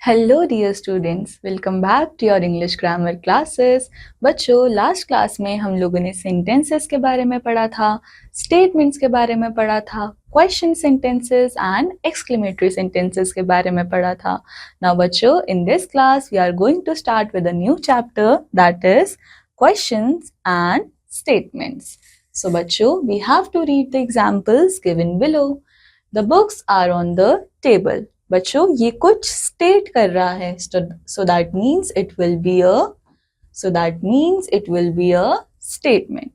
Hello dear students, welcome back to your English grammar classes. बच्चों, last class में हम लोगों ने सेंटेंसेस के बारे में पढ़ा था, स्टेटमेंट्स के बारे में पढ़ा था, question sentences and exclamatory sentences के बारे में पढ़ा था। नाउ बच्चों, in this class we are going to start with a new chapter, that is questions and statements. So बच्चों, we have to read the examples given below. The books are on the table. बच्चों, ये कुछ state कर रहा है, so that means it will be a statement.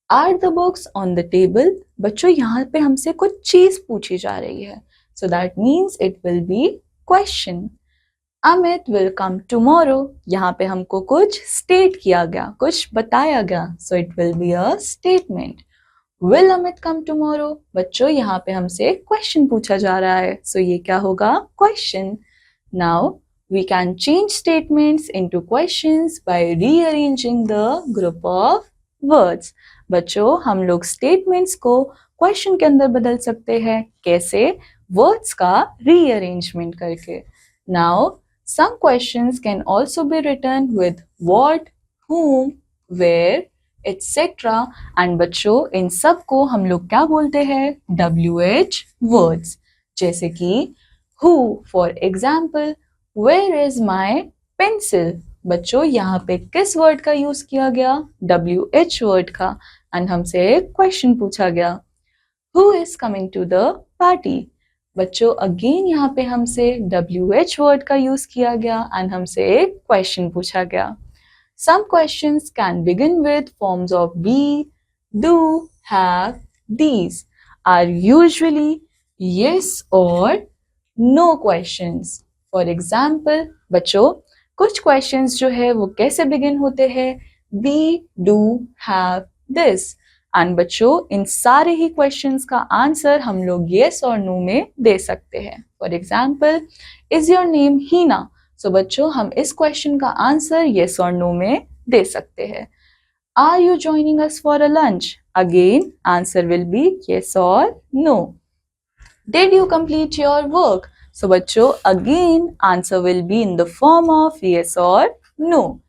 Are the books on the table? बच्चों, यहाँ पे हमसे कुछ चीज पूछी जा रही है, so that means it will be question. Amit will come tomorrow. यहाँ पे हमको कुछ स्टेट किया गया, कुछ बताया गया, so it will be a statement. Will Amit come tomorrow? बच्चों, यहाँ पे हमसे क्वेश्चन पूछा जा रहा है, so ये क्या होगा? Question. Now we can change statements into questions by rearranging the group of words. बच्चों, हम लोग statements को क्वेश्चन के अंदर बदल सकते हैं. कैसे? वर्ड्स का rearrangement करके. Now some questions can also be written with what, whom, where, etc. And बच्चों, इन सब को हम लोग क्या बोलते हैं? WH words. जैसे कि who, for example, where is my pencil? बच्चों, यहाँ पे किस वर्ड का यूज किया गया? WH वर्ड का. एंड हमसे क्वेश्चन पूछा गया, who is coming to the party? बच्चों, अगेन यहाँ पे हमसे WH वर्ड का यूज किया गया एंड हमसे क्वेश्चन पूछा गया. Some questions can begin with forms of be, do, have, these. Are usually yes or no questions. For example, बच्चों, कुछ questions जो है वो कैसे begin होते हैं? be, do, have, this. And बच्चों, इन सारे ही questions का आंसर हम लोग yes और no में दे सकते हैं. For example, is your name Hina? So बच्चों, हम इस क्वेश्चन का आंसर yes और no में दे सकते हैं. Are you joining us for a lunch? Again, answer will be yes or no. Did you complete your work? So बच्चों, again answer will be in the form of yes or no.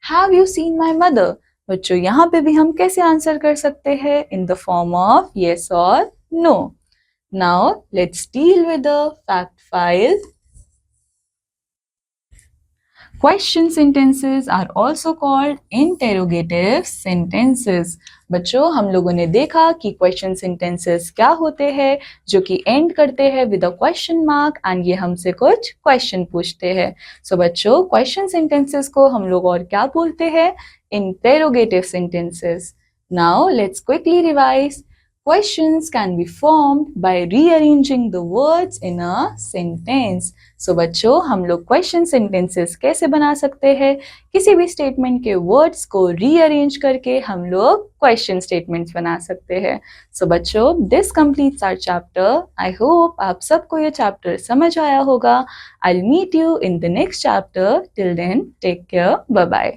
Have you seen my mother? बच्चों, यहाँ पे भी हम कैसे answer कर सकते हैं? In the form of yes or no. Now let's deal with the fact file. Question sentences are also called interrogative sentences. बच्चों, हम लोगों ने देखा कि question sentences क्या होते हैं, जो कि end करते हैं with a question mark and ये हमसे कुछ question पूछते हैं. So बच्चों, question sentences को हम लोग और क्या बोलते हैं? Interrogative sentences. Now let's quickly revise. Questions can be formed by rearranging the words in a sentence. So बच्चों, हम लोग question sentences कैसे बना सकते हैं? किसी भी statement के words को rearrange करके हम लोग question statements बना सकते हैं. So बच्चों, this completes our chapter. I hope आप सबको ये chapter समझ आया होगा. I'll meet you in the next chapter. Till then, take care. Bye bye.